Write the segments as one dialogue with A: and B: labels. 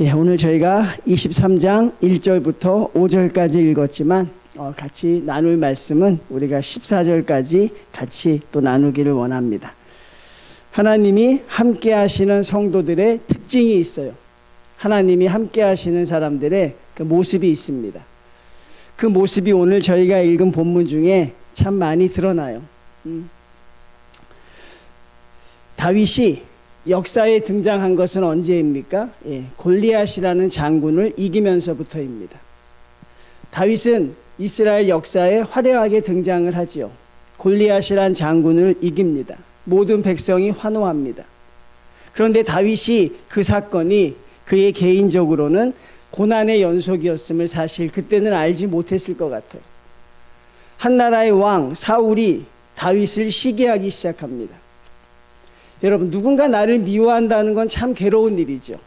A: 오늘 저희가 23장 1절부터 5절까지 읽었지만 같이 나눌 말씀은 우리가 14절까지 같이 또 나누기를 원합니다. 하나님이 함께 하시는 성도들의 특징이 있어요. 하나님이 함께 하시는 사람들의 그 모습이 있습니다. 그 모습이 오늘 저희가 읽은 본문 중에 참 많이 드러나요. 다윗이 역사에 등장한 것은 언제입니까? 골리앗이라는 장군을 이기면서부터입니다. 다윗은 이스라엘 역사에 화려하게 등장을 하지요. 골리앗이란 장군을 이깁니다. 모든 백성이 환호합니다. 그런데 다윗이 그 사건이 그의 개인적으로는 고난의 연속이었음을 사실 그때는 알지 못했을 것 같아요. 한 나라의 왕 사울이 다윗을 시기하기 시작합니다. 여러분, 누군가 나를 미워한다는 건 참 괴로운 일이죠.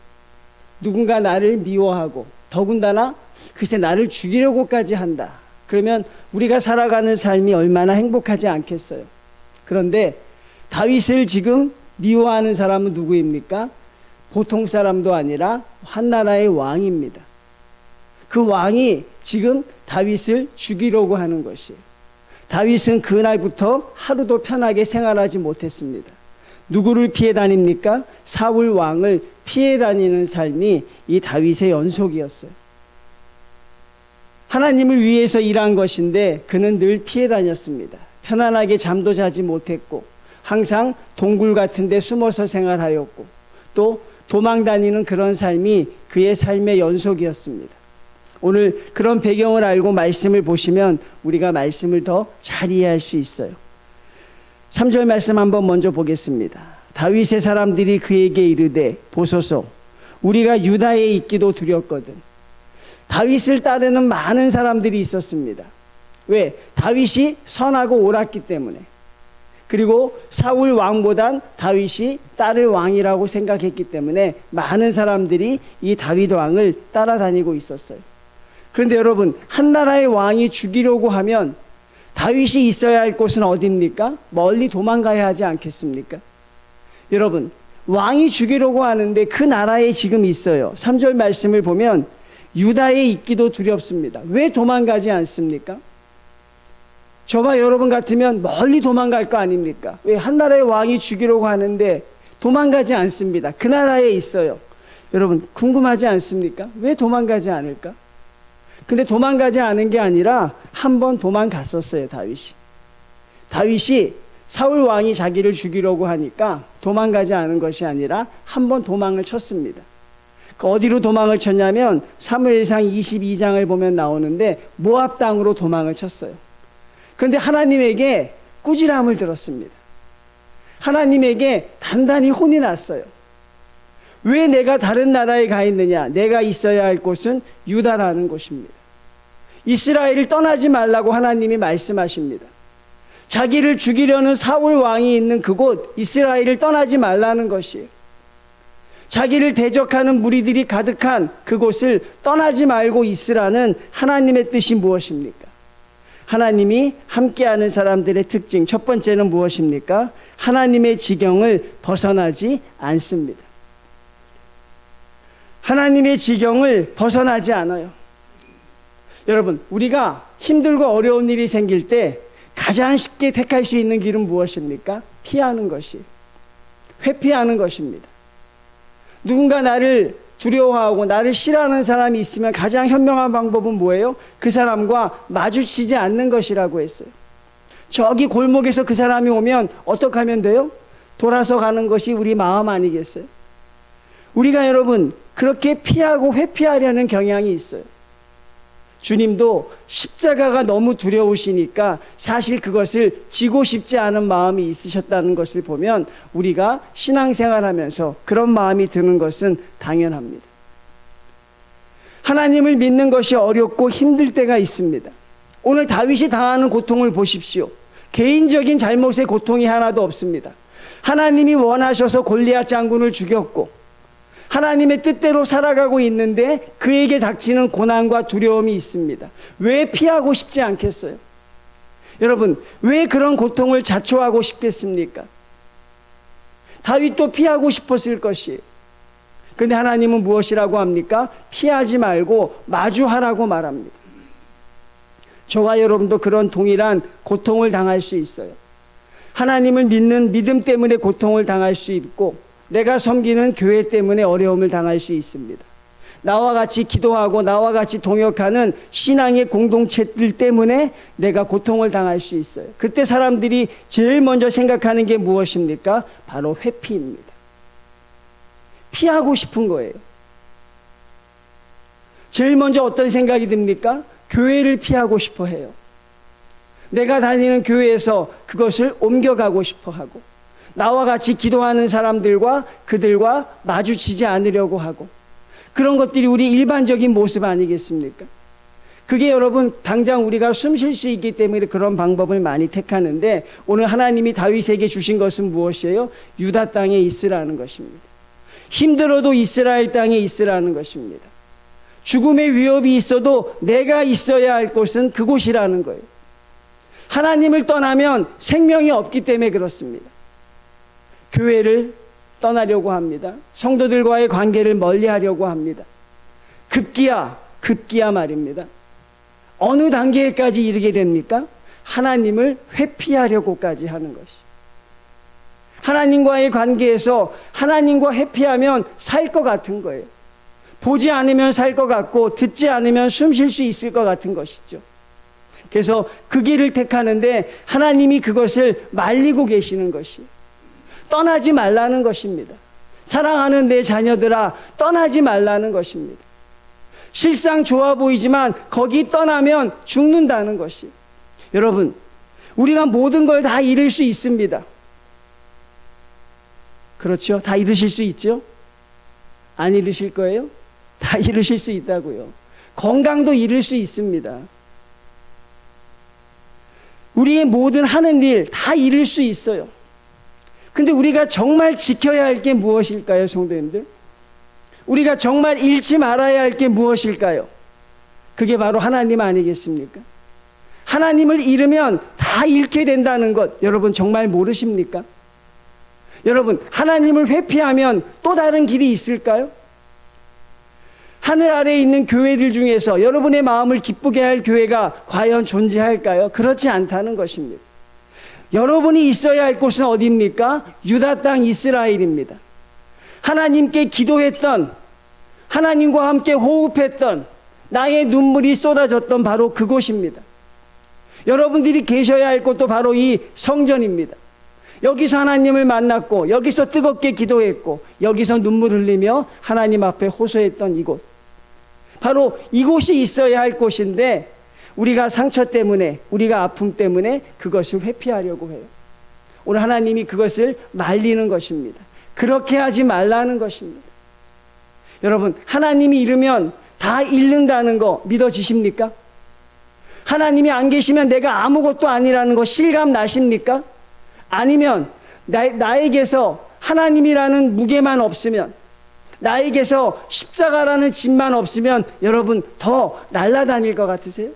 A: 누군가 나를 미워하고 더군다나 글쎄 나를 죽이려고까지 한다. 그러면 우리가 살아가는 삶이 얼마나 행복하지 않겠어요. 그런데 다윗을 지금 미워하는 사람은 누구입니까? 보통 사람도 아니라 한 나라의 왕입니다. 그 왕이 지금 다윗을 죽이려고 하는 것이에요. 다윗은 그날부터 하루도 편하게 생활하지 못했습니다. 누구를 피해 다닙니까? 사울 왕을 피해 다니는 삶이 이 다윗의 연속이었어요. 하나님을 위해서 일한 것인데 그는 늘 피해 다녔습니다. 편안하게 잠도 자지 못했고 항상 동굴 같은 데 숨어서 생활하였고 또 도망 다니는 그런 삶이 그의 삶의 연속이었습니다. 오늘 그런 배경을 알고 말씀을 보시면 우리가 말씀을 더 잘 이해할 수 있어요. 3절 말씀 한번 먼저 보겠습니다. 다윗의 사람들이 그에게 이르되 보소서 우리가 유다에 있기도 두렵거든. 다윗을 따르는 많은 사람들이 있었습니다. 왜? 다윗이 선하고 옳았기 때문에. 그리고 사울 왕보단 다윗이 따를 왕이라고 생각했기 때문에 많은 사람들이 이 다윗 왕을 따라다니고 있었어요. 그런데 여러분, 한 나라의 왕이 죽이려고 하면 다윗이 있어야 할 곳은 어디입니까? 멀리 도망가야 하지 않겠습니까? 여러분, 왕이 죽이려고 하는데 그 나라에 지금 있어요. 3절 말씀을 보면 유다에 있기도 두렵습니다. 왜 도망가지 않습니까? 저와 여러분 같으면 멀리 도망갈 거 아닙니까? 왜? 한 나라의 왕이 죽이려고 하는데 도망가지 않습니다. 그 나라에 있어요. 여러분, 궁금하지 않습니까? 왜 도망가지 않을까? 근데 도망가지 않은 게 아니라 한 번 도망갔었어요, 다윗이. 다윗이 사울 왕이 자기를 죽이려고 하니까 도망가지 않은 것이 아니라 한 번 도망을 쳤습니다. 어디로 도망을 쳤냐면 사무엘상 22장을 보면 나오는데 모압 땅으로 도망을 쳤어요. 그런데 하나님에게 꾸지람을 들었습니다. 하나님에게 단단히 혼이 났어요. 왜 내가 다른 나라에 가 있느냐? 내가 있어야 할 곳은 유다라는 곳입니다. 이스라엘을 떠나지 말라고 하나님이 말씀하십니다. 자기를 죽이려는 사울 왕이 있는 그곳 이스라엘을 떠나지 말라는 것이에요. 자기를 대적하는 무리들이 가득한 그곳을 떠나지 말고 있으라는 하나님의 뜻이 무엇입니까? 하나님이 함께하는 사람들의 특징 첫 번째는 무엇입니까? 하나님의 지경을 벗어나지 않습니다. 하나님의 지경을 벗어나지 않아요. 여러분, 우리가 힘들고 어려운 일이 생길 때 가장 쉽게 택할 수 있는 길은 무엇입니까? 피하는 것이, 회피하는 것입니다. 누군가 나를 두려워하고 나를 싫어하는 사람이 있으면 가장 현명한 방법은 뭐예요? 그 사람과 마주치지 않는 것이라고 했어요. 저기 골목에서 그 사람이 오면 어떻게 하면 돼요? 돌아서 가는 것이 우리 마음 아니겠어요? 우리가 여러분 그렇게 피하고 회피하려는 경향이 있어요. 주님도 십자가가 너무 두려우시니까 사실 그것을 지고 싶지 않은 마음이 있으셨다는 것을 보면 우리가 신앙생활하면서 그런 마음이 드는 것은 당연합니다. 하나님을 믿는 것이 어렵고 힘들 때가 있습니다. 오늘 다윗이 당하는 고통을 보십시오. 개인적인 잘못의 고통이 하나도 없습니다. 하나님이 원하셔서 골리앗 장군을 죽였고 하나님의 뜻대로 살아가고 있는데 그에게 닥치는 고난과 두려움이 있습니다. 왜 피하고 싶지 않겠어요? 여러분, 왜 그런 고통을 자초하고 싶겠습니까? 다윗도 피하고 싶었을 것이에요. 근데 하나님은 무엇이라고 합니까? 피하지 말고 마주하라고 말합니다. 저와 여러분도 그런 동일한 고통을 당할 수 있어요. 하나님을 믿는 믿음 때문에 고통을 당할 수 있고, 내가 섬기는 교회 때문에 어려움을 당할 수 있습니다. 나와 같이 기도하고 나와 같이 동역하는 신앙의 공동체들 때문에 내가 고통을 당할 수 있어요. 그때 사람들이 제일 먼저 생각하는 게 무엇입니까? 바로 회피입니다. 피하고 싶은 거예요. 제일 먼저 어떤 생각이 듭니까? 교회를 피하고 싶어 해요. 내가 다니는 교회에서 그것을 옮겨가고 싶어 하고, 나와 같이 기도하는 사람들과 그들과 마주치지 않으려고 하고, 그런 것들이 우리 일반적인 모습 아니겠습니까? 그게 여러분 당장 우리가 숨 쉴 수 있기 때문에 그런 방법을 많이 택하는데, 오늘 하나님이 다윗에게 주신 것은 무엇이에요? 유다 땅에 있으라는 것입니다. 힘들어도 이스라엘 땅에 있으라는 것입니다. 죽음의 위협이 있어도 내가 있어야 할 곳은 그곳이라는 거예요. 하나님을 떠나면 생명이 없기 때문에 그렇습니다. 교회를 떠나려고 합니다. 성도들과의 관계를 멀리하려고 합니다. 급기야 말입니다. 어느 단계까지 이르게 됩니까? 하나님을 회피하려고까지 하는 것이. 하나님과의 관계에서 하나님과 회피하면 살 것 같은 거예요. 보지 않으면 살 것 같고 듣지 않으면 숨 쉴 수 있을 것 같은 것이죠. 그래서 그 길을 택하는데 하나님이 그것을 말리고 계시는 것이, 떠나지 말라는 것입니다. 사랑하는 내 자녀들아, 떠나지 말라는 것입니다. 실상 좋아 보이지만 거기 떠나면 죽는다는 것이. 여러분, 우리가 모든 걸 다 잃을 수 있습니다. 그렇죠? 다 잃으실 수 있죠? 안 잃으실 거예요? 다 잃으실 수 있다고요. 건강도 잃을 수 있습니다. 우리의 모든 하는 일 다 잃을 수 있어요. 근데 우리가 정말 지켜야 할 게 무엇일까요, 성도님들? 우리가 정말 잃지 말아야 할 게 무엇일까요? 그게 바로 하나님 아니겠습니까? 하나님을 잃으면 다 잃게 된다는 것, 여러분 정말 모르십니까? 여러분, 하나님을 회피하면 또 다른 길이 있을까요? 하늘 아래에 있는 교회들 중에서 여러분의 마음을 기쁘게 할 교회가 과연 존재할까요? 그렇지 않다는 것입니다. 여러분이 있어야 할 곳은 어디입니까? 유다 땅 이스라엘입니다. 하나님께 기도했던, 하나님과 함께 호흡했던, 나의 눈물이 쏟아졌던 바로 그곳입니다. 여러분들이 계셔야 할 곳도 바로 이 성전입니다. 여기서 하나님을 만났고, 여기서 뜨겁게 기도했고, 여기서 눈물 흘리며 하나님 앞에 호소했던 이곳, 바로 이곳이 있어야 할 곳인데, 우리가 상처 때문에, 우리가 아픔 때문에 그것을 회피하려고 해요. 오늘 하나님이 그것을 말리는 것입니다. 그렇게 하지 말라는 것입니다. 여러분, 하나님이 잃으면 다 잃는다는 거 믿어지십니까? 하나님이 안 계시면 내가 아무것도 아니라는 거 실감 나십니까? 아니면 나에게서 하나님이라는 무게만 없으면, 나에게서 십자가라는 짐만 없으면 여러분 더 날아다닐 것 같으세요?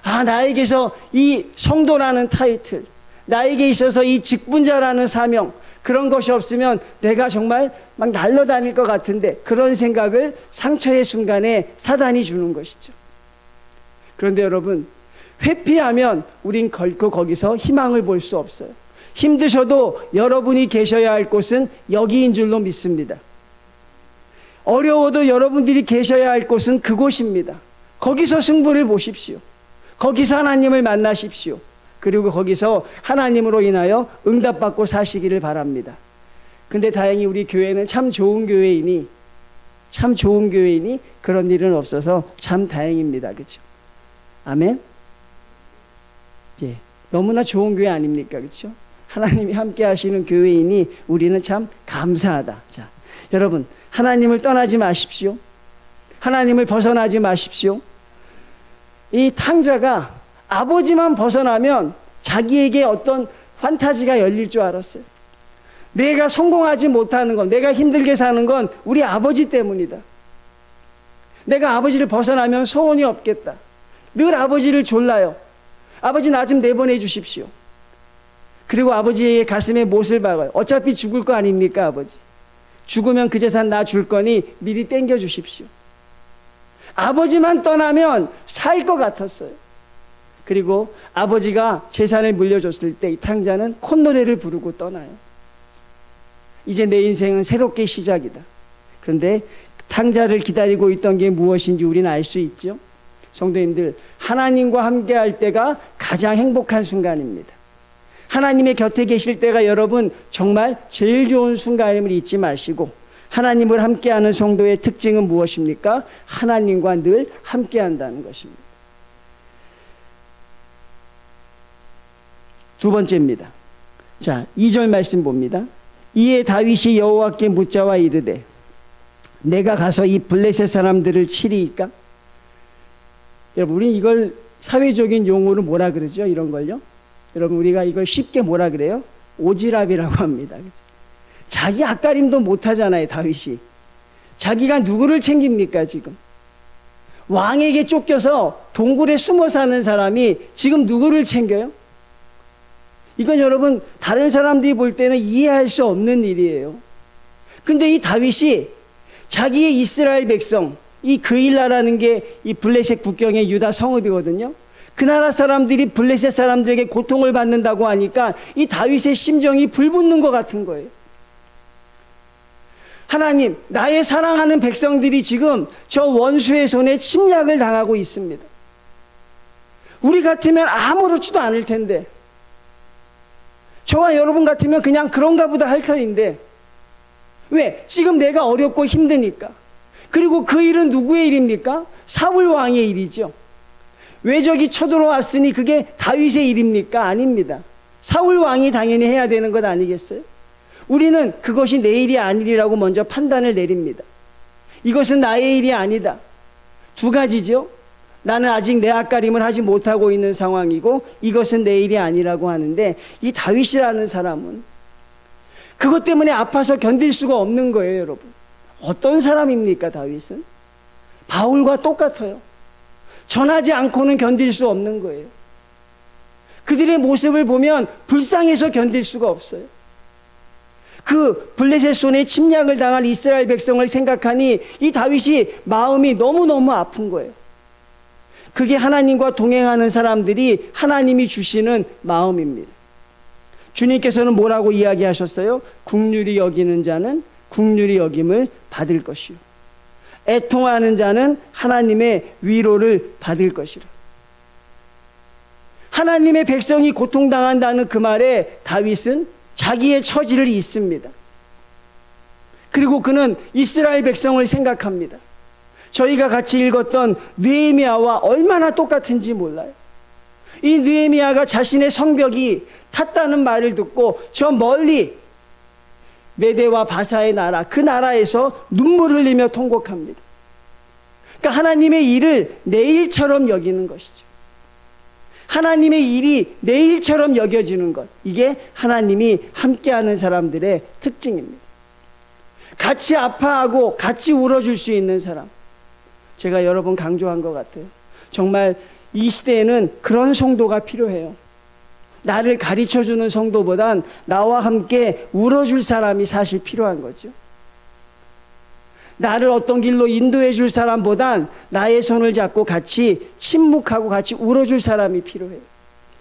A: 나에게서 이 성도라는 타이틀, 나에게 있어서 이 직분자라는 사명, 그런 것이 없으면 내가 정말 막 날아다닐 것 같은데, 그런 생각을 상처의 순간에 사단이 주는 것이죠. 그런데 여러분, 회피하면 우린 결코 거기서 희망을 볼 수 없어요. 힘드셔도 여러분이 계셔야 할 곳은 여기인 줄로 믿습니다. 어려워도 여러분들이 계셔야 할 곳은 그곳입니다. 거기서 승부를 보십시오. 거기서 하나님을 만나십시오. 그리고 거기서 하나님으로 인하여 응답받고 사시기를 바랍니다. 근데 다행히 우리 교회는 참 좋은 교회이니 그런 일은 없어서 참 다행입니다. 그렇죠? 아멘? 예, 너무나 좋은 교회 아닙니까? 그렇죠? 하나님이 함께 하시는 교회이니 우리는 참 감사하다. 자, 여러분, 하나님을 떠나지 마십시오. 하나님을 벗어나지 마십시오. 이 탕자가 아버지만 벗어나면 자기에게 어떤 판타지가 열릴 줄 알았어요. 내가 성공하지 못하는 건, 내가 힘들게 사는 건 우리 아버지 때문이다. 내가 아버지를 벗어나면 소원이 없겠다. 늘 아버지를 졸라요. 아버지 나 좀 내보내 주십시오. 그리고 아버지의 가슴에 못을 박아요. 어차피 죽을 거 아닙니까, 아버지? 죽으면 그 재산 나 줄 거니 미리 땡겨 주십시오. 아버지만 떠나면 살 것 같았어요. 그리고 아버지가 재산을 물려줬을 때 이 탕자는 콧노래를 부르고 떠나요. 이제 내 인생은 새롭게 시작이다. 그런데 탕자를 기다리고 있던 게 무엇인지 우리는 알 수 있죠. 성도님들, 하나님과 함께 할 때가 가장 행복한 순간입니다. 하나님의 곁에 계실 때가 여러분 정말 제일 좋은 순간임을 잊지 마시고, 하나님을 함께하는 성도의 특징은 무엇입니까? 하나님과 늘 함께한다는 것입니다. 두 번째입니다. 자, 2절 말씀 봅니다. 이에 다윗이 여호와께 묻자와 이르되 내가 가서 이 블레셋 사람들을 치리이까? 여러분, 우리 이걸 사회적인 용어로 뭐라 그러죠? 이런 걸요? 여러분, 우리가 이걸 쉽게 뭐라 그래요? 오지랖이라고 합니다. 자기 앞가림도 못하잖아요, 다윗이. 자기가 누구를 챙깁니까, 지금? 왕에게 쫓겨서 동굴에 숨어 사는 사람이 지금 누구를 챙겨요? 이건 여러분, 다른 사람들이 볼 때는 이해할 수 없는 일이에요. 근데 이 다윗이 자기의 이스라엘 백성, 이 그일라라는 게 이 블레셋 국경의 유다 성읍이거든요. 그 나라 사람들이 블레셋 사람들에게 고통을 받는다고 하니까 이 다윗의 심정이 불붙는 것 같은 거예요. 하나님, 나의 사랑하는 백성들이 지금 저 원수의 손에 침략을 당하고 있습니다. 우리 같으면 아무렇지도 않을 텐데, 저와 여러분 같으면 그냥 그런가 보다 할 터인데, 왜? 지금 내가 어렵고 힘드니까. 그리고 그 일은 누구의 일입니까? 사울 왕의 일이죠. 외적이 쳐들어왔으니 그게 다윗의 일입니까? 아닙니다. 사울 왕이 당연히 해야 되는 것 아니겠어요? 우리는 그것이 내 일이 아니라고 먼저 판단을 내립니다. 이것은 나의 일이 아니다. 두 가지죠. 나는 아직 내 앞가림을 하지 못하고 있는 상황이고 이것은 내 일이 아니라고 하는데, 이 다윗이라는 사람은 그것 때문에 아파서 견딜 수가 없는 거예요, 여러분. 어떤 사람입니까, 다윗은? 바울과 똑같아요. 전하지 않고는 견딜 수 없는 거예요. 그들의 모습을 보면 불쌍해서 견딜 수가 없어요. 그 블레셋 손에 침략을 당한 이스라엘 백성을 생각하니 이 다윗이 마음이 너무너무 아픈 거예요. 그게 하나님과 동행하는 사람들이 하나님이 주시는 마음입니다. 주님께서는 뭐라고 이야기하셨어요? 긍휼히 여기는 자는 긍휼히 여김을 받을 것이요, 애통하는 자는 하나님의 위로를 받을 것이라. 하나님의 백성이 고통당한다는 그 말에 다윗은 자기의 처지를 잊습니다. 그리고 그는 이스라엘 백성을 생각합니다. 저희가 같이 읽었던 느헤미야와 얼마나 똑같은지 몰라요. 이 느헤미야가 자신의 성벽이 탔다는 말을 듣고 저 멀리 메대와 바사의 나라, 그 나라에서 눈물 흘리며 통곡합니다. 그러니까 하나님의 일을 내 일처럼 여기는 것이죠. 하나님의 일이 내 일처럼 여겨지는 것, 이게 하나님이 함께하는 사람들의 특징입니다. 같이 아파하고 같이 울어줄 수 있는 사람, 제가 여러 번 강조한 것 같아요. 정말 이 시대에는 그런 성도가 필요해요. 나를 가르쳐주는 성도보단 나와 함께 울어줄 사람이 사실 필요한 거죠. 나를 어떤 길로 인도해 줄 사람보단 나의 손을 잡고 같이 침묵하고 같이 울어줄 사람이 필요해요.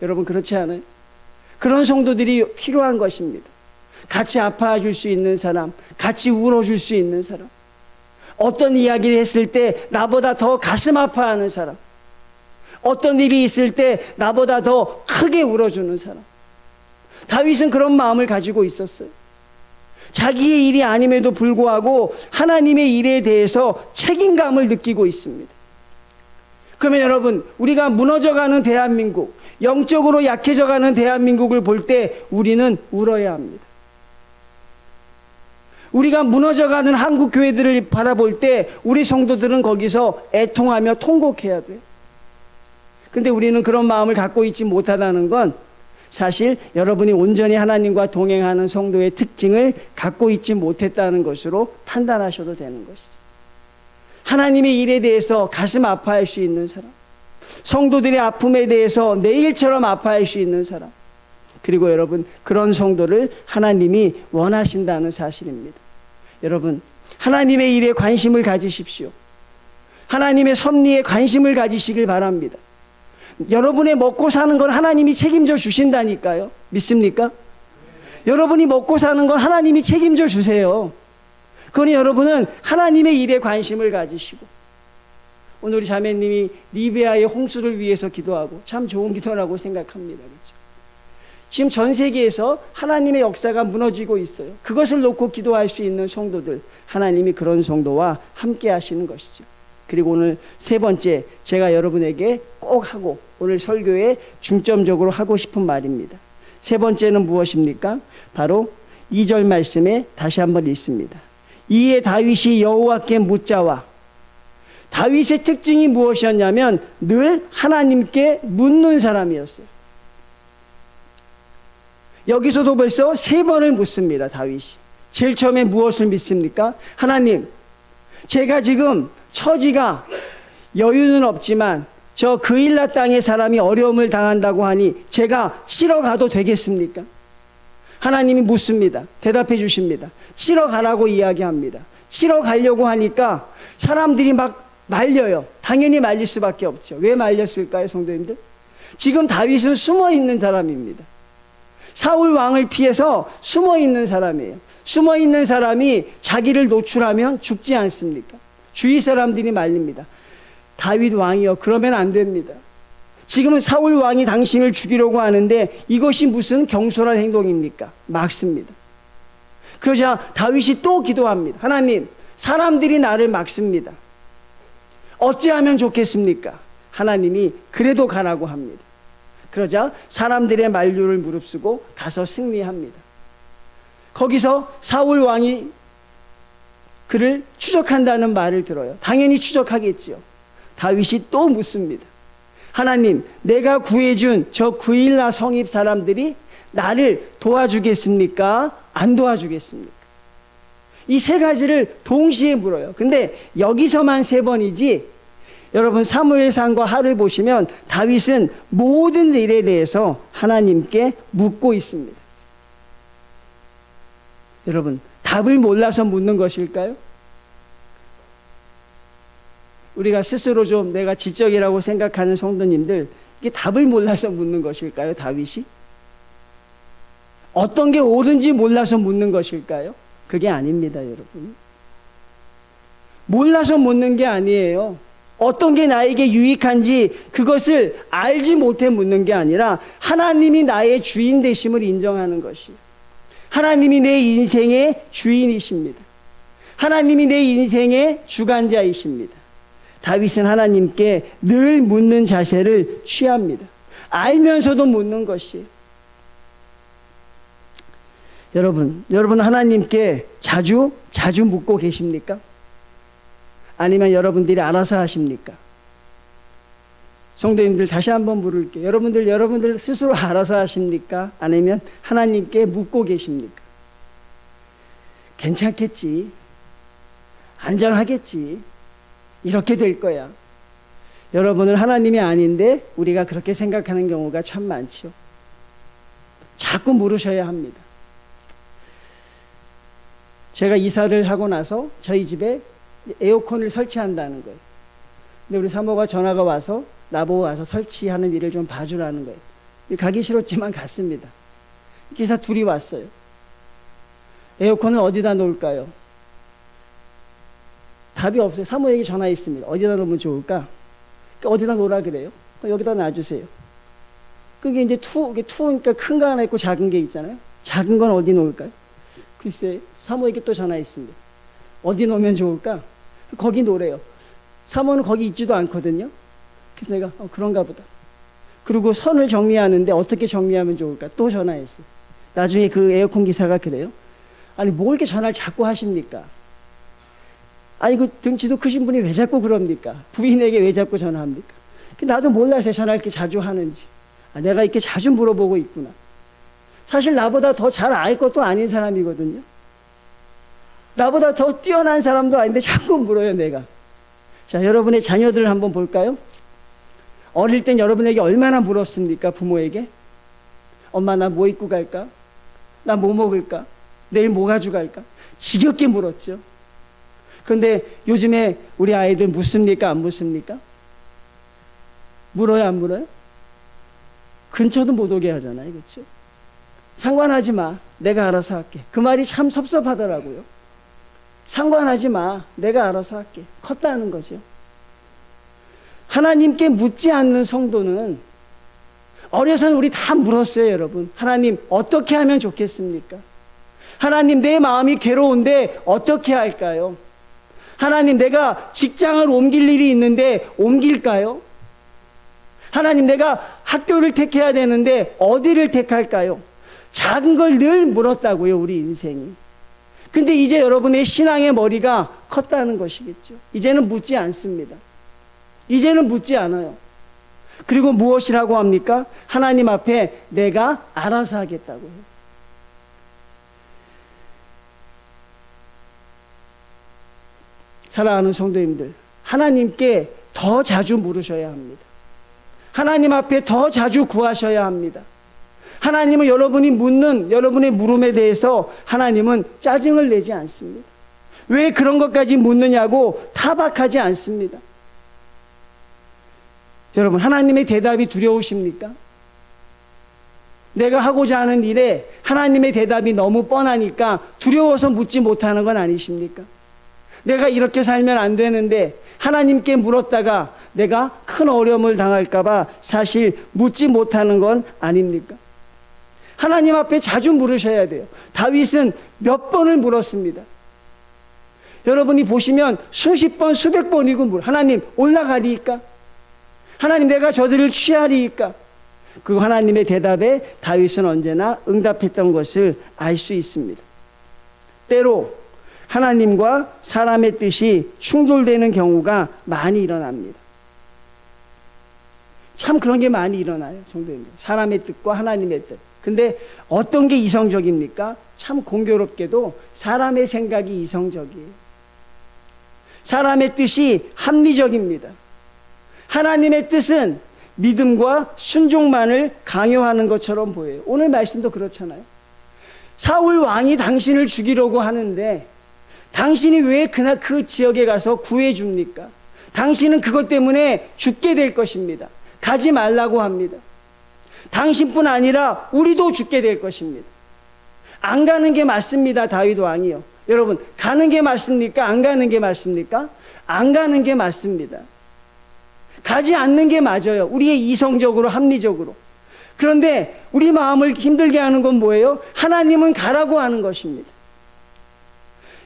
A: 여러분, 그렇지 않아요? 그런 성도들이 필요한 것입니다. 같이 아파해 줄 수 있는 사람, 같이 울어줄 수 있는 사람, 어떤 이야기를 했을 때 나보다 더 가슴 아파하는 사람, 어떤 일이 있을 때 나보다 더 크게 울어주는 사람. 다윗은 그런 마음을 가지고 있었어요. 자기의 일이 아님에도 불구하고 하나님의 일에 대해서 책임감을 느끼고 있습니다. 그러면 여러분, 우리가 무너져가는 대한민국, 영적으로 약해져가는 대한민국을 볼 때 우리는 울어야 합니다. 우리가 무너져가는 한국 교회들을 바라볼 때 우리 성도들은 거기서 애통하며 통곡해야 돼요. 근데 우리는 그런 마음을 갖고 있지 못하다는 건 사실 여러분이 온전히 하나님과 동행하는 성도의 특징을 갖고 있지 못했다는 것으로 판단하셔도 되는 것이죠. 하나님의 일에 대해서 가슴 아파할 수 있는 사람, 성도들의 아픔에 대해서 내 일처럼 아파할 수 있는 사람, 그리고 여러분, 그런 성도를 하나님이 원하신다는 사실입니다. 여러분, 하나님의 일에 관심을 가지십시오. 하나님의 섭리에 관심을 가지시길 바랍니다. 여러분의 먹고 사는 건 하나님이 책임져 주신다니까요. 믿습니까? 여러분이 먹고 사는 건 하나님이 책임져 주세요. 그러니 여러분은 하나님의 일에 관심을 가지시고, 오늘 우리 자매님이 리비아의 홍수를 위해서 기도하고 참 좋은 기도라고 생각합니다. 그렇죠? 지금 전 세계에서 하나님의 역사가 무너지고 있어요. 그것을 놓고 기도할 수 있는 성도들, 하나님이 그런 성도와 함께 하시는 것이죠. 그리고 오늘 세 번째, 제가 여러분에게 꼭 하고 오늘 설교에 중점적으로 하고 싶은 말입니다. 세 번째는 무엇입니까? 바로 2절 말씀에 다시 한번 읽습니다. 이에 다윗이 여호와께 묻자와, 다윗의 특징이 무엇이었냐면 늘 하나님께 묻는 사람이었어요. 여기서도 벌써 세 번을 묻습니다. 다윗이 제일 처음에 무엇을 믿습니까? 하나님, 제가 지금 처지가 여유는 없지만 저 그일라 땅의 사람이 어려움을 당한다고 하니 제가 치러 가도 되겠습니까? 하나님이 묻습니다. 대답해 주십니다. 치러 가라고 이야기합니다. 치러 가려고 하니까 사람들이 막 말려요. 당연히 말릴 수밖에 없죠. 왜 말렸을까요, 성도님들? 지금 다윗은 숨어 있는 사람입니다. 사울 왕을 피해서 숨어 있는 사람이에요. 숨어 있는 사람이 자기를 노출하면 죽지 않습니까? 주위 사람들이 말립니다. 다윗 왕이여, 그러면 안 됩니다. 지금은 사울 왕이 당신을 죽이려고 하는데 이것이 무슨 경솔한 행동입니까? 막습니다. 그러자 다윗이 또 기도합니다. 하나님, 사람들이 나를 막습니다. 어찌하면 좋겠습니까? 하나님이 그래도 가라고 합니다. 그러자 사람들의 만류를 무릅쓰고 가서 승리합니다. 거기서 사울 왕이 그를 추적한다는 말을 들어요. 당연히 추적하겠지요. 다윗이 또 묻습니다. 하나님, 내가 구해준 저 그일라 성읍 사람들이 나를 도와주겠습니까? 안 도와주겠습니까? 이 세 가지를 동시에 물어요. 근데 여기서만 세 번이지, 여러분 사무엘상과 하를 보시면 다윗은 모든 일에 대해서 하나님께 묻고 있습니다. 여러분, 답을 몰라서 묻는 것일까요? 우리가 스스로 좀 내가 지적이라고 생각하는 성도님들, 이게 답을 몰라서 묻는 것일까요? 다윗이? 어떤 게 옳은지 몰라서 묻는 것일까요? 그게 아닙니다, 여러분. 몰라서 묻는 게 아니에요. 어떤 게 나에게 유익한지 그것을 알지 못해 묻는 게 아니라 하나님이 나의 주인 되심을 인정하는 것이에요. 하나님이 내 인생의 주인이십니다. 하나님이 내 인생의 주관자이십니다. 다윗은 하나님께 늘 묻는 자세를 취합니다. 알면서도 묻는 것이에요. 여러분 하나님께 자주 묻고 계십니까? 아니면 여러분들이 알아서 하십니까? 성도님들 다시 한번 물을게요. 여러분들 스스로 알아서 하십니까? 아니면 하나님께 묻고 계십니까? 괜찮겠지. 안전하겠지. 이렇게 될 거야. 여러분은 하나님이 아닌데 우리가 그렇게 생각하는 경우가 참 많죠. 자꾸 물으셔야 합니다. 제가 이사를 하고 나서 저희 집에 에어컨을 설치한다는 거예요. 근데 우리 사모가 전화가 와서 나보고 가서 설치하는 일을 좀 봐주라는 거예요. 가기 싫었지만 갔습니다. 기사 둘이 왔어요. 에어컨은 어디다 놓을까요? 답이 없어요. 사모에게 전화했습니다. 어디다 놓으면 좋을까? 어디다 놓으라 그래요? 여기다 놔주세요. 그게 이제 투니까 큰 거 하나 있고 작은 게 있잖아요. 작은 건 어디 놓을까요? 글쎄, 사모에게 또 전화했습니다. 어디 놓으면 좋을까? 거기 놓으래요. 사모는 거기 있지도 않거든요. 그래서 내가 그런가 보다. 그리고 선을 정리하는데 어떻게 정리하면 좋을까? 또 전화했어요. 나중에 그 에어컨 기사가 그래요. 아니, 뭐 이렇게 전화를 자꾸 하십니까? 아니, 그 등치도 크신 분이 왜 자꾸 그럽니까? 부인에게 왜 자꾸 전화합니까? 나도 몰라서 전화 이렇게 자주 하는지. 내가 이렇게 자주 물어보고 있구나. 사실 나보다 더 잘 알 것도 아닌 사람이거든요. 나보다 더 뛰어난 사람도 아닌데 자꾸 물어요, 내가. 자, 여러분의 자녀들을 한번 볼까요? 어릴 땐 여러분에게 얼마나 물었습니까? 부모에게. 엄마, 나 뭐 입고 갈까? 나 뭐 먹을까? 내일 뭐 가져갈까? 지겹게 물었죠. 그런데 요즘에 우리 아이들 묻습니까? 안 묻습니까? 물어요, 안 물어요? 근처도 못 오게 하잖아요. 그렇죠? 상관하지 마. 내가 알아서 할게. 그 말이 참 섭섭하더라고요. 상관하지 마. 내가 알아서 할게. 컸다는 거죠. 하나님께 묻지 않는 성도는, 어려서는 우리 다 물었어요, 여러분. 하나님, 어떻게 하면 좋겠습니까? 하나님, 내 마음이 괴로운데 어떻게 할까요? 하나님, 내가 직장을 옮길 일이 있는데 옮길까요? 하나님, 내가 학교를 택해야 되는데 어디를 택할까요? 작은 걸 늘 물었다고요, 우리 인생이. 근데 이제 여러분의 신앙의 머리가 컸다는 것이겠죠. 이제는 묻지 않습니다. 이제는 묻지 않아요. 그리고 무엇이라고 합니까? 하나님 앞에 내가 알아서 하겠다고 해요. 사랑하는 성도님들, 하나님께 더 자주 물으셔야 합니다. 하나님 앞에 더 자주 구하셔야 합니다. 하나님은 여러분이 묻는 여러분의 물음에 대해서 하나님은 짜증을 내지 않습니다. 왜 그런 것까지 묻느냐고 타박하지 않습니다. 여러분, 하나님의 대답이 두려우십니까? 내가 하고자 하는 일에 하나님의 대답이 너무 뻔하니까 두려워서 묻지 못하는 건 아니십니까? 내가 이렇게 살면 안 되는데 하나님께 물었다가 내가 큰 어려움을 당할까봐 사실 묻지 못하는 건 아닙니까? 하나님 앞에 자주 물으셔야 돼요. 다윗은 몇 번을 물었습니다. 여러분이 보시면 수십 번, 수백 번이고 하나님 올라가리이까? 하나님 내가 저들을 취하리이까? 그 하나님의 대답에 다윗은 언제나 응답했던 것을 알 수 있습니다. 때로 하나님과 사람의 뜻이 충돌되는 경우가 많이 일어납니다. 참 그런 게 많이 일어나요, 성도님들. 사람의 뜻과 하나님의 뜻. 근데 어떤 게 이성적입니까? 참 공교롭게도 사람의 생각이 이성적이에요. 사람의 뜻이 합리적입니다. 하나님의 뜻은 믿음과 순종만을 강요하는 것처럼 보여요. 오늘 말씀도 그렇잖아요. 사울 왕이 당신을 죽이려고 하는데 당신이 왜 그날 그 지역에 가서 구해줍니까? 당신은 그것 때문에 죽게 될 것입니다. 가지 말라고 합니다. 당신뿐 아니라 우리도 죽게 될 것입니다. 안 가는 게 맞습니다. 다윗 왕이요. 여러분, 가는 게 맞습니까? 안 가는 게 맞습니까? 안 가는 게 맞습니다. 가지 않는 게 맞아요. 우리의 이성적으로, 합리적으로. 그런데 우리 마음을 힘들게 하는 건 뭐예요? 하나님은 가라고 하는 것입니다.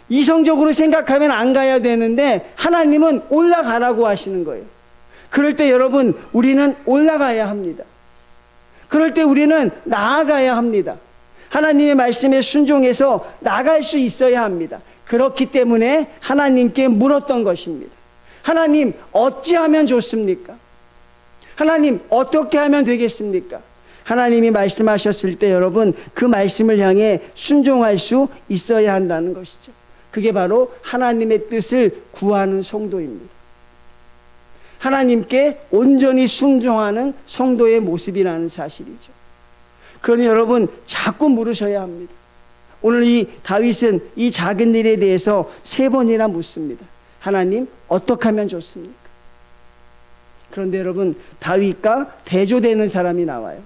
A: 이성적으로 생각하면 안 가야 되는데 하나님은 올라가라고 하시는 거예요. 그럴 때 여러분, 우리는 올라가야 합니다. 그럴 때 우리는 나아가야 합니다. 하나님의 말씀에 순종해서 나갈 수 있어야 합니다. 그렇기 때문에 하나님께 물었던 것입니다. 하나님, 어찌하면 좋습니까? 하나님, 어떻게 하면 되겠습니까? 하나님이 말씀하셨을 때 여러분, 그 말씀을 향해 순종할 수 있어야 한다는 것이죠. 그게 바로 하나님의 뜻을 구하는 성도입니다. 하나님께 온전히 순종하는 성도의 모습이라는 사실이죠. 그러니 여러분, 자꾸 물으셔야 합니다. 오늘 이 다윗은 이 작은 일에 대해서 3번이나 묻습니다. 하나님, 어떻게 하면 좋습니까? 그런데 여러분, 다윗과 대조되는 사람이 나와요.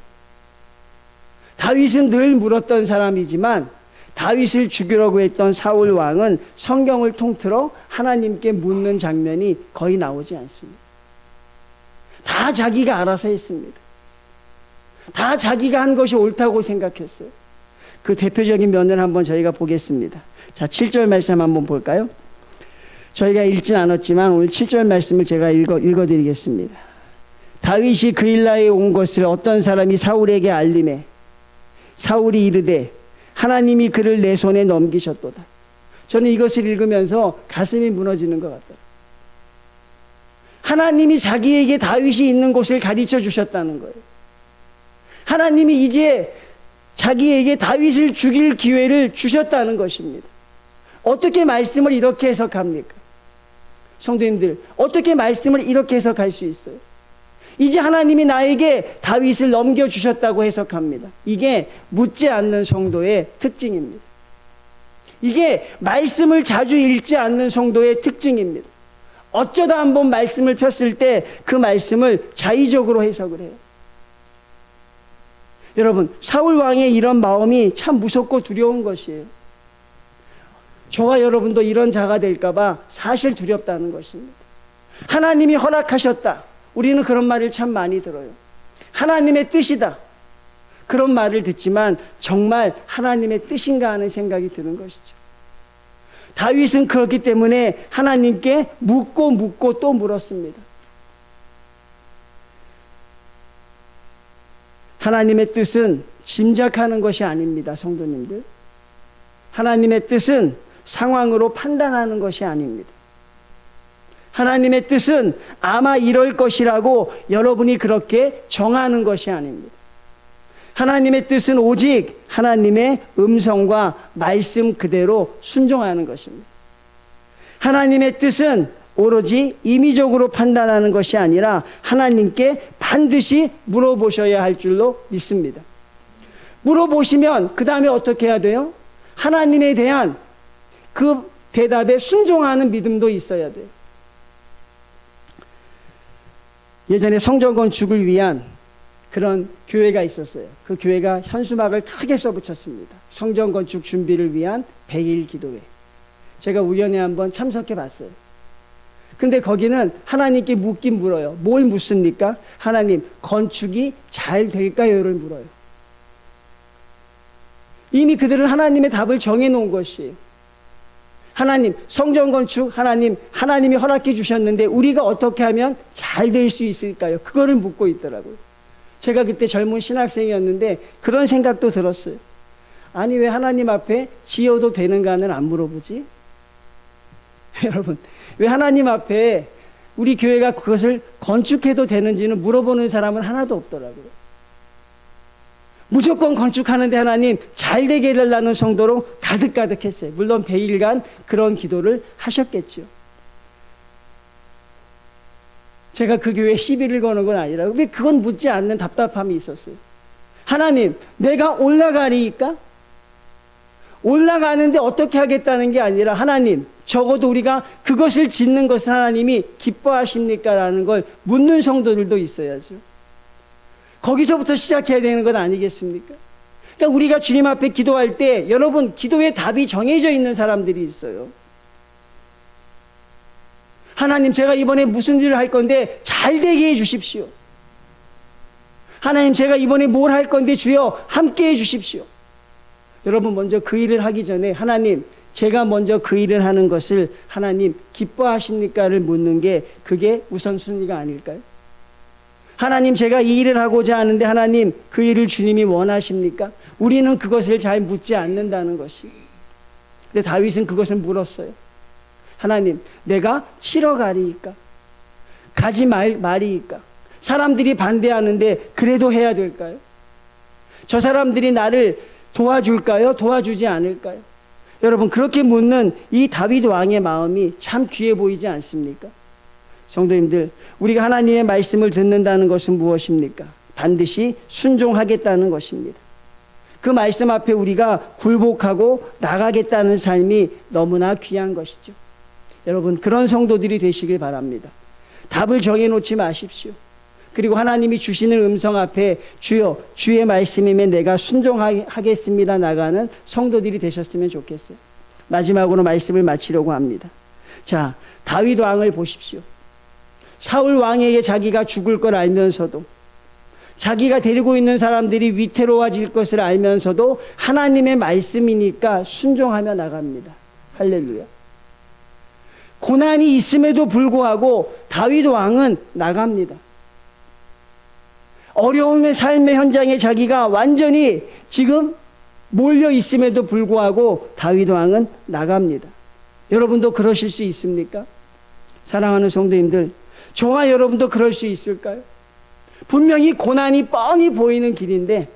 A: 다윗은 늘 물었던 사람이지만 다윗을 죽이려고 했던 사울 왕은 성경을 통틀어 하나님께 묻는 장면이 거의 나오지 않습니다. 다 자기가 알아서 했습니다. 다 자기가 한 것이 옳다고 생각했어요. 그 대표적인 면을 한번 저희가 보겠습니다. 자, 7절 말씀 한번 볼까요? 저희가 읽진 않았지만 오늘 7절 말씀을 제가 읽어드리겠습니다. 다윗이 그일라에 온 것을 어떤 사람이 사울에게 알림해 사울이 이르되 하나님이 그를 내 손에 넘기셨도다. 저는 이것을 읽으면서 가슴이 무너지는 것 같더라고요. 하나님이 자기에게 다윗이 있는 곳을 가르쳐 주셨다는 거예요. 하나님이 이제 자기에게 다윗을 죽일 기회를 주셨다는 것입니다. 어떻게 말씀을 이렇게 해석합니까? 성도님들, 어떻게 말씀을 이렇게 해석할 수 있어요? 이제 하나님이 나에게 다윗을 넘겨주셨다고 해석합니다. 이게 묻지 않는 성도의 특징입니다. 이게 말씀을 자주 읽지 않는 성도의 특징입니다. 어쩌다 한번 말씀을 폈을 때 그 말씀을 자의적으로 해석을 해요. 여러분, 사울 왕의 이런 마음이 참 무섭고 두려운 것이에요. 저와 여러분도 이런 자가 될까봐 사실 두렵다는 것입니다. 하나님이 허락하셨다. 우리는 그런 말을 참 많이 들어요. 하나님의 뜻이다. 그런 말을 듣지만 정말 하나님의 뜻인가 하는 생각이 드는 것이죠. 다윗은 그렇기 때문에 하나님께 묻고 또 물었습니다. 하나님의 뜻은 짐작하는 것이 아닙니다, 성도님들. 하나님의 뜻은 상황으로 판단하는 것이 아닙니다. 하나님의 뜻은 아마 이럴 것이라고 여러분이 그렇게 정하는 것이 아닙니다. 하나님의 뜻은 오직 하나님의 음성과 말씀 그대로 순종하는 것입니다. 하나님의 뜻은 오로지 임의적으로 판단하는 것이 아니라 하나님께 반드시 물어보셔야 할 줄로 믿습니다. 물어보시면 그 다음에 어떻게 해야 돼요? 하나님에 대한 그 대답에 순종하는 믿음도 있어야 돼요. 예전에 성전 건축을 위한 그런 교회가 있었어요. 그 교회가 현수막을 크게 써붙였습니다. 성전 건축 준비를 위한 100일 기도회. 제가 우연히 한번 참석해 봤어요. 근데 거기는 하나님께 묻긴 물어요. 뭘 묻습니까? 하나님, 건축이 잘 될까요?를 물어요. 이미 그들은 하나님의 답을 정해놓은 것이에요. 하나님, 성전 건축 하나님이 허락해 주셨는데 우리가 어떻게 하면 잘 될 수 있을까요? 그거를 묻고 있더라고요. 제가 그때 젊은 신학생이었는데 그런 생각도 들었어요. 아니, 왜 하나님 앞에 지어도 되는가는 안 물어보지? 여러분, 왜 하나님 앞에 우리 교회가 그것을 건축해도 되는지는 물어보는 사람은 하나도 없더라고요. 무조건 건축하는데 하나님 잘 되게 해달라는 성도로 가득했어요. 물론 100일간 그런 기도를 하셨겠죠. 제가 그 교회에 시비를 거는 건 아니라 왜 그건 묻지 않는 답답함이 있었어요. 하나님, 내가 올라가리까? 올라가는데 어떻게 하겠다는 게 아니라 하나님, 적어도 우리가 그것을 짓는 것을 하나님이 기뻐하십니까? 라는 걸 묻는 성도들도 있어야죠. 거기서부터 시작해야 되는 건 아니겠습니까? 그러니까 우리가 주님 앞에 기도할 때 여러분, 기도의 답이 정해져 있는 사람들이 있어요. 하나님, 제가 이번에 무슨 일을 할 건데 잘 되게 해 주십시오. 하나님, 제가 이번에 뭘 할 건데 주여 함께 해 주십시오. 여러분, 먼저 그 일을 하기 전에 하나님, 제가 먼저 그 일을 하는 것을 하나님 기뻐하십니까를 묻는 게 그게 우선순위가 아닐까요? 하나님, 제가 이 일을 하고자 하는데 하나님, 그 일을 주님이 원하십니까? 우리는 그것을 잘 묻지 않는다는 것이. 근데 다윗은 그것을 물었어요. 하나님, 내가 치러 가리이까? 가지 말이이까? 사람들이 반대하는데 그래도 해야 될까요? 저 사람들이 나를 도와줄까요? 도와주지 않을까요? 여러분, 그렇게 묻는 이 다윗 왕의 마음이 참 귀해 보이지 않습니까? 성도님들, 우리가 하나님의 말씀을 듣는다는 것은 무엇입니까? 반드시 순종하겠다는 것입니다. 그 말씀 앞에 우리가 굴복하고 나가겠다는 삶이 너무나 귀한 것이죠. 여러분, 그런 성도들이 되시길 바랍니다. 답을 정해놓지 마십시오. 그리고 하나님이 주시는 음성 앞에 주여, 주의 말씀이면 내가 순종하겠습니다 나가는 성도들이 되셨으면 좋겠어요. 마지막으로 말씀을 마치려고 합니다. 자, 다윗 왕을 보십시오. 사울 왕에게 자기가 죽을 걸 알면서도, 자기가 데리고 있는 사람들이 위태로워질 것을 알면서도 하나님의 말씀이니까 순종하며 나갑니다. 할렐루야. 고난이 있음에도 불구하고 다윗 왕은 나갑니다. 어려움의 삶의 현장에 자기가 완전히 지금 몰려 있음에도 불구하고 다윗 왕은 나갑니다. 여러분도 그러실 수 있습니까? 사랑하는 성도님들, 저와 여러분도 그럴 수 있을까요? 분명히 고난이 뻔히 보이는 길인데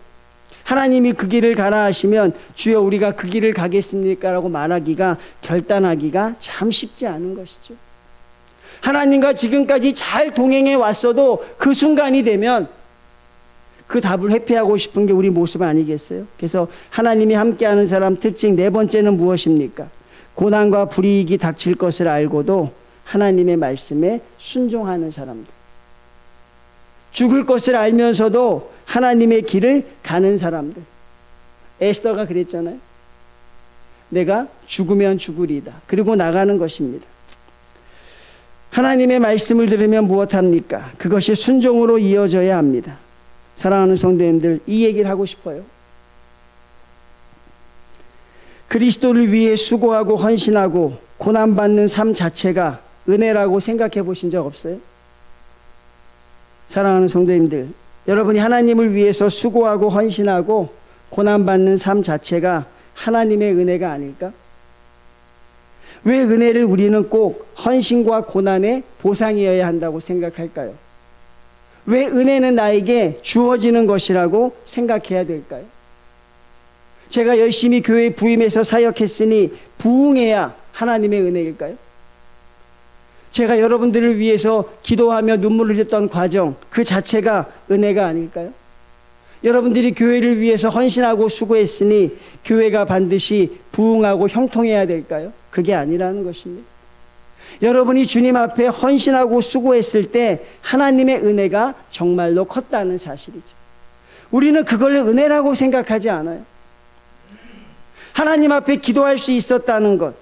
A: 하나님이 그 길을 가라 하시면 주여 우리가 그 길을 가겠습니까? 라고 말하기가, 결단하기가 참 쉽지 않은 것이죠. 하나님과 지금까지 잘 동행해 왔어도 그 순간이 되면 그 답을 회피하고 싶은 게 우리 모습 아니겠어요? 그래서 하나님이 함께하는 사람 특징 네 번째는 무엇입니까? 고난과 불이익이 닥칠 것을 알고도 하나님의 말씀에 순종하는 사람들. 죽을 것을 알면서도 하나님의 길을 가는 사람들. 에스더가 그랬잖아요. 내가 죽으면 죽으리이다. 그리고 나가는 것입니다. 하나님의 말씀을 들으면 무엇합니까? 그것이 순종으로 이어져야 합니다. 사랑하는 성도님들, 이 얘기를 하고 싶어요. 그리스도를 위해 수고하고 헌신하고 고난받는 삶 자체가 은혜라고 생각해 보신 적 없어요? 사랑하는 성도님들, 여러분이 하나님을 위해서 수고하고 헌신하고 고난받는 삶 자체가 하나님의 은혜가 아닐까? 왜 은혜를 우리는 꼭 헌신과 고난의 보상이어야 한다고 생각할까요? 왜 은혜는 나에게 주어지는 것이라고 생각해야 될까요? 제가 열심히 교회에 부임해서 사역했으니 부응해야 하나님의 은혜일까요? 제가 여러분들을 위해서 기도하며 눈물을 흘렸던 과정 그 자체가 은혜가 아닐까요? 여러분들이 교회를 위해서 헌신하고 수고했으니 교회가 반드시 부응하고 형통해야 될까요? 그게 아니라는 것입니다. 여러분이 주님 앞에 헌신하고 수고했을 때 하나님의 은혜가 정말로 컸다는 사실이죠. 우리는 그걸 은혜라고 생각하지 않아요. 하나님 앞에 기도할 수 있었다는 것,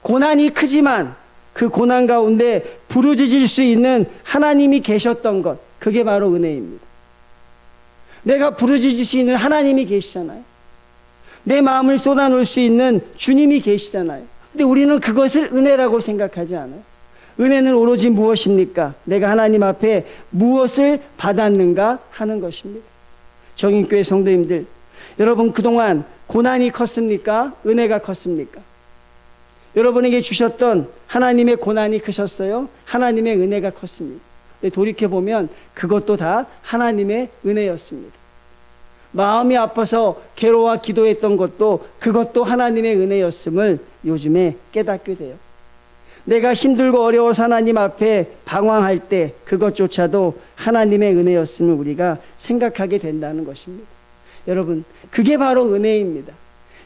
A: 고난이 크지만 그 고난 가운데 부르짖을 수 있는 하나님이 계셨던 것, 그게 바로 은혜입니다. 내가 부르짖을 수 있는 하나님이 계시잖아요. 내 마음을 쏟아놓을 수 있는 주님이 계시잖아요. 근데 우리는 그것을 은혜라고 생각하지 않아요. 은혜는 오로지 무엇입니까? 내가 하나님 앞에 무엇을 받았는가 하는 것입니다. 정인교회 성도님들, 여러분 그동안 고난이 컸습니까? 은혜가 컸습니까? 여러분에게 주셨던 하나님의 고난이 크셨어요? 하나님의 은혜가 컸습니다. 근데 돌이켜보면 그것도 다 하나님의 은혜였습니다. 마음이 아파서 괴로워 기도했던 것도 그것도 하나님의 은혜였음을 요즘에 깨닫게 돼요. 내가 힘들고 어려워서 하나님 앞에 방황할 때 그것조차도 하나님의 은혜였음을 우리가 생각하게 된다는 것입니다. 여러분, 그게 바로 은혜입니다.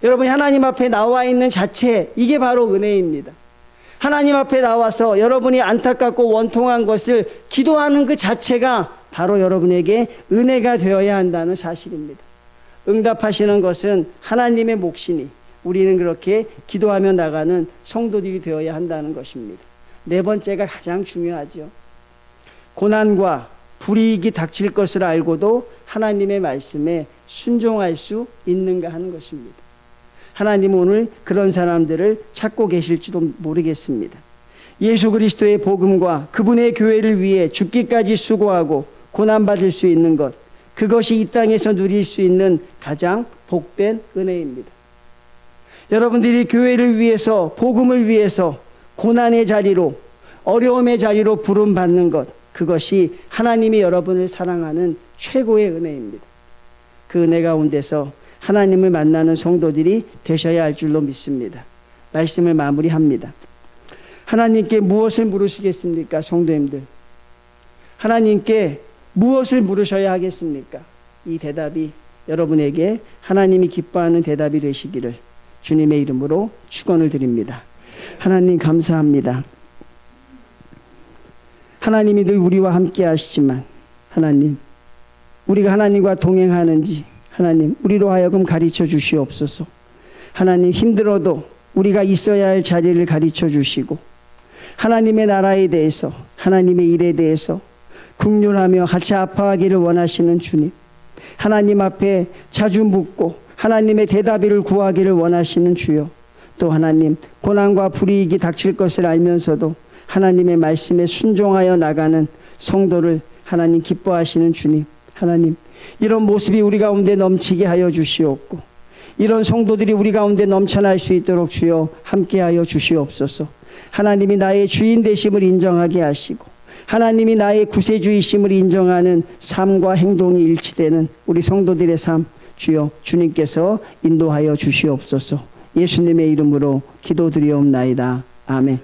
A: 여러분이 하나님 앞에 나와 있는 자체, 이게 바로 은혜입니다. 하나님 앞에 나와서 여러분이 안타깝고 원통한 것을 기도하는 그 자체가 바로 여러분에게 은혜가 되어야 한다는 사실입니다. 응답하시는 것은 하나님의 몫이니 우리는 그렇게 기도하며 나가는 성도들이 되어야 한다는 것입니다. 네 번째가 가장 중요하죠. 고난과 불이익이 닥칠 것을 알고도 하나님의 말씀에 순종할 수 있는가 하는 것입니다. 하나님은 오늘 그런 사람들을 찾고 계실지도 모르겠습니다. 예수 그리스도의 복음과 그분의 교회를 위해 죽기까지 수고하고 고난받을 수 있는 것, 그것이 이 땅에서 누릴 수 있는 가장 복된 은혜입니다. 여러분들이 교회를 위해서, 복음을 위해서 고난의 자리로, 어려움의 자리로 부름받는 것, 그것이 하나님이 여러분을 사랑하는 최고의 은혜입니다. 그 은혜 가운데서 하나님을 만나는 성도들이 되셔야 할 줄로 믿습니다. 말씀을 마무리합니다. 하나님께 무엇을 물으시겠습니까, 성도님들? 하나님께 무엇을 물으셔야 하겠습니까? 이 대답이 여러분에게 하나님이 기뻐하는 대답이 되시기를 주님의 이름으로 축원을 드립니다. 하나님 감사합니다. 하나님이 늘 우리와 함께 하시지만 하나님, 우리가 하나님과 동행하는지 하나님 우리로 하여금 가르쳐 주시옵소서. 하나님 힘들어도 우리가 있어야 할 자리를 가르쳐 주시고 하나님의 나라에 대해서, 하나님의 일에 대해서 긍휼하며 같이 아파하기를 원하시는 주님, 하나님 앞에 자주 묻고 하나님의 대답을 구하기를 원하시는 주여, 또 하나님 고난과 불이익이 닥칠 것을 알면서도 하나님의 말씀에 순종하여 나가는 성도를 하나님 기뻐하시는 주님, 하나님 이런 모습이 우리 가운데 넘치게 하여 주시옵고 이런 성도들이 우리 가운데 넘쳐날 수 있도록 주여 함께하여 주시옵소서. 하나님이 나의 주인 되심을 인정하게 하시고 하나님이 나의 구세주이심을 인정하는 삶과 행동이 일치되는 우리 성도들의 삶 주여 주님께서 인도하여 주시옵소서. 예수님의 이름으로 기도드리옵나이다. 아멘.